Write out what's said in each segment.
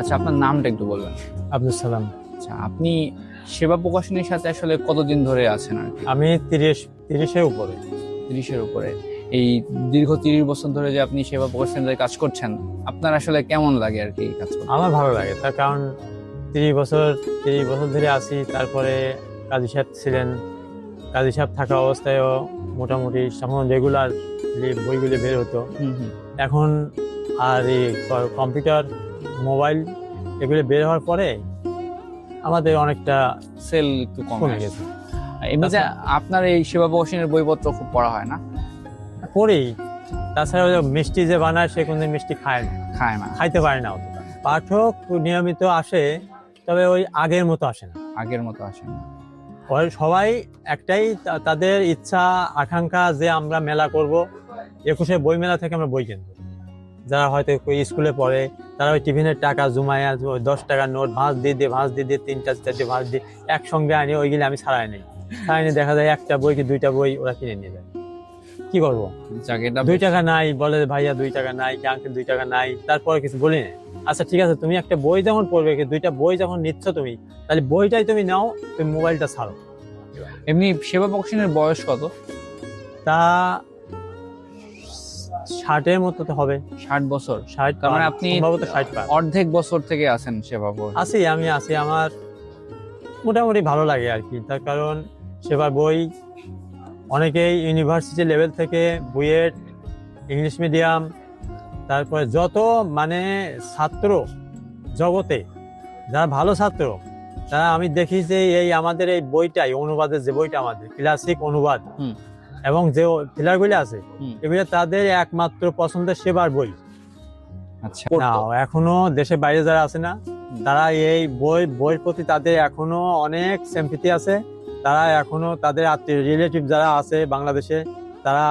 আচ্ছা, আপনার নামটা একটু বলবেন? আব্দুল সালাম। আচ্ছা, আপনি সেবা প্রকাশনীর সাথে আসলে কতদিন ধরে আছেন আর কি? আমি 30-এর উপরে। 30-এর উপরে। এই দীর্ঘ 30 বছর ধরে যে আপনি সেবা প্রকাশনীতে কাজ করছেন, আপনার আসলে কেমন লাগে আর কি এই কাজ করতে? আমার ভালো লাগে, তার কারণ 30 বছর ধরে আছি। তারপরে কাজী সাহেব ছিলেন, কাজী সাহেব থাকা অবস্থায়ও মোটামুটি তখন রেগুলার বইগুলি বের হতো। এখন আর এই কম্পিউটার, মোবাইল এগুলি বের হওয়ার পরে আমাদের অনেকটা সেল একটু কমে গেছে। এমনিতে আপনার এই সেবা প্রকাশনীর বইপত্র খুব পড়া হয় না? পড়ি। তাছাড়া ওই যে মিষ্টি যে বানায় সে কোনদিন মিষ্টি খায় না, খাইতে পারে না অতটা। পাঠক নিয়মিত আসে, তবে ওই আগের মতো আসে না। আগের মতো আসে না। ওই সবাই একটাই তাদের ইচ্ছা আকাঙ্ক্ষা যে আমরা মেলা করব, 21শে বই মেলা থেকে আমরা বই কিনবো। যারা হয়তো স্কুলে পড়ে তারা ওই টিফিনের টাকা জমায় 10 টাকার নোট ভাঁজ দিয়ে 3টা 4টে ভাঁজ দিয়ে একসঙ্গে আনি, ওইগুলি আমি ছাড়াই নেই। দেখা যায় একটা বই কি 2টা বই ওরা কিনে নিয়ে যায়। কি করবো? 2 টাকা নাই বলে, ভাইয়া 2 টাকা নাই, কি আঙ্কেল 2 টাকা নাই, তারপরে কিছু বলি না। আচ্ছা ঠিক আছে, তুমি একটা বই যখন পড়বে, 2টা বই যখন নিচ্ছ তুমি, তাহলে বইটাই তুমি নাও, তুমি মোবাইলটা ছাড়ো। এমনি সেবা প্রকাশনীর বয়স কত? তা 60-এর মতো তো হবে। 60 বছর? 60। তার মানে আপনি সম্ভবত 60 পার। অর্ধেক বছর থেকে আছেন সেবা প্রকাশনী? আমি আছি। আমার মোটামুটি ভালো লাগে আর কি, তার কারণ সেবার বই অনেকেই ইউনিভার্সিটি লেভেল থেকে বুয়েট, ইংলিশ মিডিয়াম, তারপরে যত মানে ছাত্র জগতে যারা ভালো ছাত্র, তারা আমি দেখি যে এই আমাদের এই বইটাই, অনুবাদের যে বইটা আমাদের ক্লাসিক অনুবাদ এবং যে ফিলারগুলি আছে, এগুলো তাদের একমাত্র পছন্দের সেবার বই। আচ্ছা, এখনো দেশে বাইরে যারা আছে না, তারা এই বইয়ের প্রতি তাদের এখনো অনেক সিম্প্যাথি আছে। তারা এখনো তাদের আত্মীয় রিলেটিভ যারা আছে বাংলাদেশে, তারা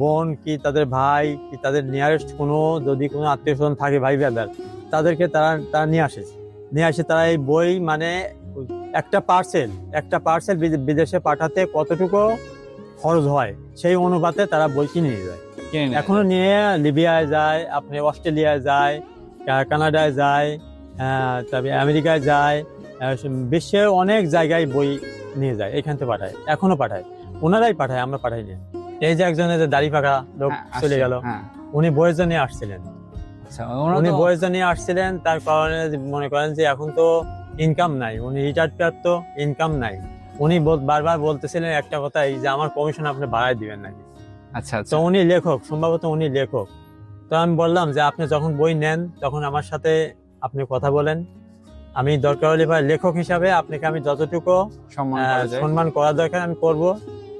বোন কি তাদের ভাই কি তাদের নিয়ারেস্ট কোনো যদি কোনো আত্মীয় স্বজন থাকে, ভাই ব্রাদার, তাদেরকে তারা নিয়ে আসে তারা এই বই মানে একটা পার্সেল বিদেশে পাঠাতে কতটুকু খরচ হয় সেই অনুপাতে তারা বই কিনে নিয়ে যায়। এখনো নিয়ে লিবিয়ায় যায়, আপনি অস্ট্রেলিয়ায় যায়, কানাডায় যায়, তবে আমেরিকায় যায়, বিশ্বের অনেক জায়গায় বই নিয়ে যায়, এখান থেকে পাঠায়, এখনো পাঠায়, ওনারাই পাঠায়, আমরা পাঠাই না। এই যে একজনের যে দাড়ি পাকা লোক চলে গেল, উনি বইয়ের জন্য আসছিলেন। উনি বইয়ের জন্য আসছিলেন, তার কারণে মনে করেন যে এখন তো ইনকাম নাই, উনি রিটায়ার্ড প্রাপ্ত, ইনকাম নাই। উনি বারবার বলতেছিলেন একটা কথাই যে আমার কমিশন আপনি বাড়ায় দিবেন নাকি। আচ্ছা, তো উনি লেখক, সম্ভবত উনি লেখক। তো আমি বললাম যে আপনি যখন বই নেন তখন আমার সাথে আপনি কথা বলেন, আমি দরকার হলে লেখক হিসাবে আপনাকে আমি যতটুকু সম্মান করা দরকার আমি করব,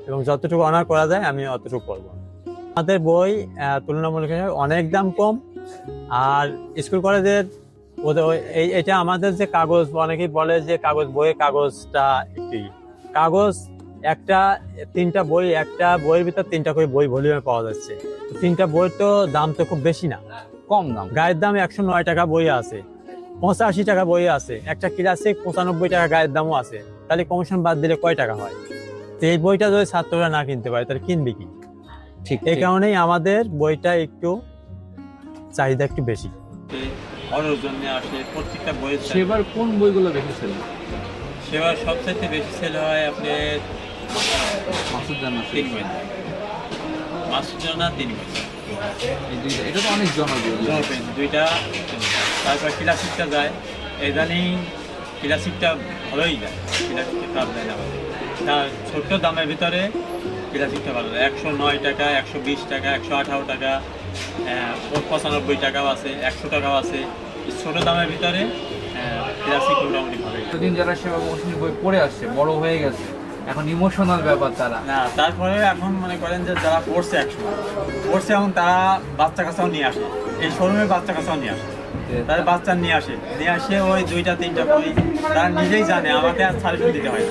এবং যতটুকু অনার করা যায় আমি অতটুকু করব। আমাদের বই তুলনামূলক অনেক দাম কম। আর স্কুল কলেজের এটা আমাদের যে কাগজ, অনেকেই বলে যে বইয়ের কাগজটা কাগজ একটা 3টা বই, একটা বইয়ের ভিতর 3টা করে বই ভলিউমে পাওয়া যাচ্ছে। 3টা বইয়ের তো দাম তো খুব বেশি না, কম দাম। গায়ের দাম 109 টাকা বই আছে, 85 টাকা বই আছে, একটা ক্লাসিক 95 টাকা গায়ের দামও আছে। তাহলে কমিশন বাদ দিলে কয় টাকা হয়? তো এই বইটা যদি ছাত্ররা না কিনতে পারে তাহলে কিনবে কি? ঠিক, এই কারণেই আমাদের বইটা একটু চাহিদা একটু বেশি। প্রত্যেকটা বইয়ের সেবার কোন বইগুলো বেশি সেল? সেবার সবচাইতে বেশি সেল হয় আপনি মাসুদ জান্নাত, এটা তো অনেক জনপ্রিয়। দুইটা। তারপর ক্লাসিকটা যায়, ইদানিং ক্লাসিকটা ভালোই যায়, ক্লাসিকটা খারাপ যায় না। তার ছোট্ট দামের ভিতরে ক্লাসিকটা ভালো যায়। 109 টাকা, 120 টাকা, 118 টাকা, 95 টাকাও আছে, 100 টাকাও আছে। ছোট দামের ভিতরে ক্লাসিক মোটামুটি ভালো। এতদিন যারা সেবা প্রকাশনীর বই পড়ে আসছে, বড় হয়ে গেছে, এখন ইমোশনাল ব্যাপার তারা না। তারপরে এখন মনে করেন যে যারা পড়ছে একসময় পড়ছে, এখন তারা বাচ্চা কাছাও নিয়ে আসে, এই শোরুমে বাচ্চা কাছাও নিয়ে আসে, তারা বাচ্চা নিয়ে আসে ওই 2টা 3টা বই তারা নিজেই জানে, আমাকে আর সাজেশন দিতে হয়।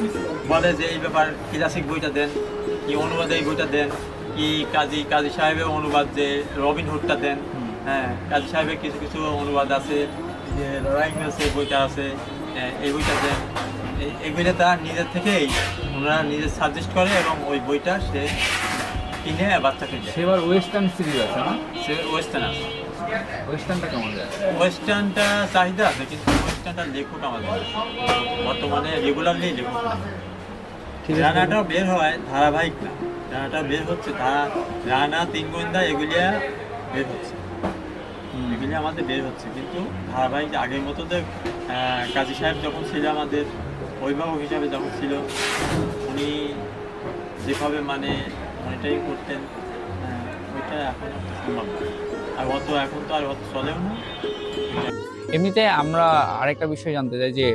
বলে যে এই ব্যাপার ক্লাসিক বইটা দেন, কি অনুবাদে এই বইটা দেন, কি কাজী সাহেবের অনুবাদ যে রবিন হুডটা দেন। হ্যাঁ, কাজী সাহেবের কিছু কিছু অনুবাদ আছে, যে লড়াইং আছে বইটা আছে, এই বইটা দেন। এই বইটা তারা নিজের থেকেই ওনারা নিজে সাজেস্ট করে এবং ওই বইটা সে কিনে বাচ্চাকে দেয়। সেবার ওয়েস্টার্ন সিরিজ আছে না? সে ওয়েস্টার্ন আছে, ওয়েস্টার্নটা কেমন যায়? ওয়েস্টার্নটা চাহিদা আছে, কিন্তু ওয়েস্টার্নটা লেখক আমাদের বর্তমানে রেগুলারলি লেখক না। ঠিক আছে। রানাটাও বের হয় ধারাবাহিক না, রানাটাও বের হচ্ছে রানা, তিন গোয়েন্দা এগুলিয়া বের হচ্ছে, এগুলি আমাদের বের হচ্ছে, কিন্তু ধারাবাহিক আগের মতো যে কাজী সাহেব যখন ছিল আমাদের অভিভাবক হিসাবে যখন ছিল, উনি যেভাবে মানে মনিটারিং করতেন, ওইটা এখন সম্ভব না। আর এখন তো আর অত চলেও না। এমনিতে আমরা আরেকটা বিষয় জানতে চাই যে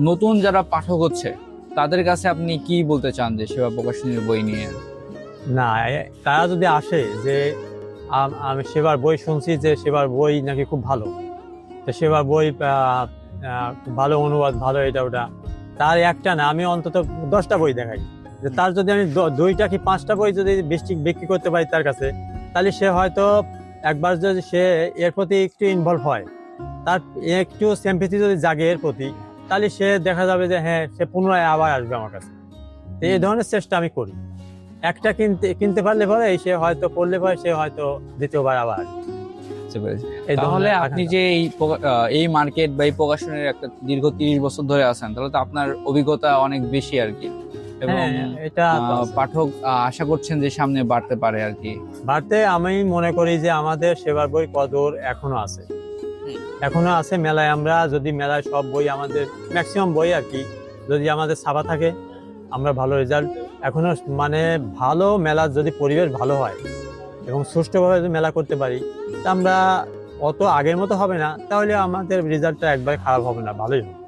নতুন যারা পাঠক হচ্ছে তাদের কাছে আপনি কি বলতে চান যে সেবা প্রকাশনীর বই নিয়ে? না, তারা যদি আসে যে আমি সেবার বই শুনছি যে সেবার বই নাকি খুব ভালো, তো সেবার বই খুব ভালো অনুবাদ, ভালো এটা ওটা, তার একটা না, আমি অন্তত 10টা বই দেখাই, যে তার যদি আমি 2টা কি 5টা বই যদি বিক্রি করতে পারি তার কাছে, তাহলে সে হয়তো একবার যদি সে এর প্রতি একটু ইনভলভ হয়, তার একটু সিম্প্যাথি যদি জাগে এর প্রতি, তাহলে সে দেখা যাবে যে হ্যাঁ, সে পুনরায় আবার আসবে আমার কাছে। তো এই ধরনের চেষ্টা আমি করি। একটা কিনতে পারলে পরে সে হয়তো পড়লে পরে সে হয়তো দ্বিতীয়বার আবার আসবে। বুঝতে পেরেছি। এই তাহলে ধরনের আপনি আকাঙ্ক্ষা। যে এই মার্কেট বা এই প্রকাশনের একটা দীর্ঘ 30 বছর ধরে আছেন, তাহলে তো আপনার অভিজ্ঞতা অনেক বেশি আর কি, এবং হ্যাঁ, এটা তো আছে। পাঠক আশা করছেন যে সামনে বাড়তে পারে আর কি। বাড়তে আমি মনে করি যে আমাদের সেবার বই কদর এখনো আছে মেলায়। আমরা যদি মেলায় সব বই, আমাদের ম্যাক্সিমাম বই আর কি, যদি আমাদের ছাপা থাকে, আমরা ভালো রেজাল্ট এখনো মানে ভালো মেলার যদি পরিবেশ ভালো হয় এবং সুষ্ঠুভাবে যদি মেলা করতে পারি, তা আমরা অত আগের মতো হবে না, তাহলে আমাদের রেজাল্টটা একবার খারাপ হবে না, ভালোই হবে।